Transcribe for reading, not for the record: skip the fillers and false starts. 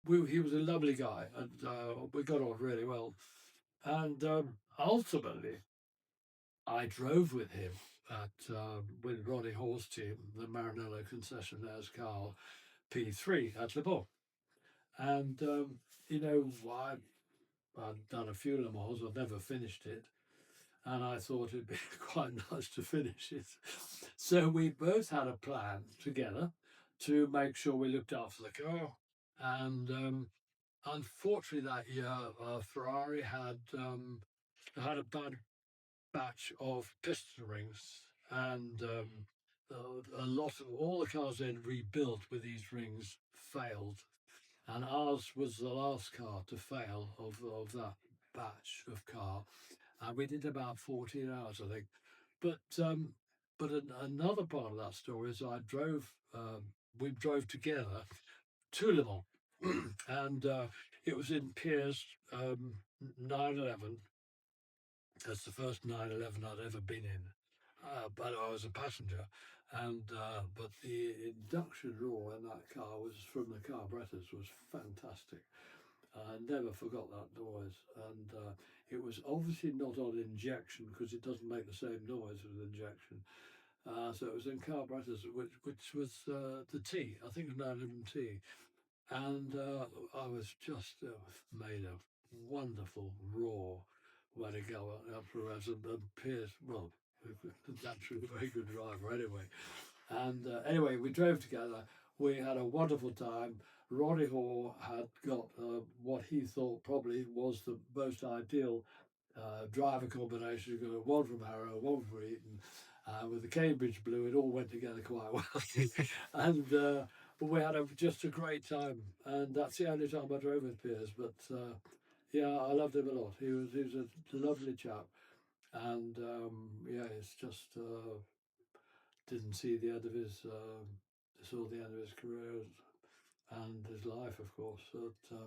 he was a lovely guy, and we got on really well. And ultimately, I drove with him with Ronnie Hall's team, the Maranello Concessionaires car P3 at Le Mans. And you know, I'd done a few Le Mans, I've never finished it, and I thought it'd be quite nice to finish it. So we both had a plan together to make sure we looked after the car. And unfortunately, that year, Ferrari had a bad batch of piston rings, and a lot of all the cars they'd rebuilt with these rings failed, and ours was the last car to fail of that batch of car, and we did about 14 hours, I think. But another part of that story is we drove together to Le Mans, and it was in Piers 911. That's the first 911 I'd ever been in, but I was a passenger. And but the induction roar in that car was from the carburetors was fantastic. I never forgot that noise, and it was obviously not on injection because it doesn't make the same noise with injection. So it was in carburetors, which was the T, I think, 911T, and I was just made a wonderful roar when it got up for us, and Pierce, well, naturally a very good driver anyway. And anyway, we drove together. We had a wonderful time. Ronnie Hall had got what he thought probably was the most ideal driver combination. You got one from Harrow, one from Eton, with the Cambridge Blue. It all went together quite well, and but we had just a great time. And that's the only time I drove with Piers. But yeah, I loved him a lot. He was a lovely chap, and yeah, it's just didn't see the end of his saw the end of his career and his life, of course. But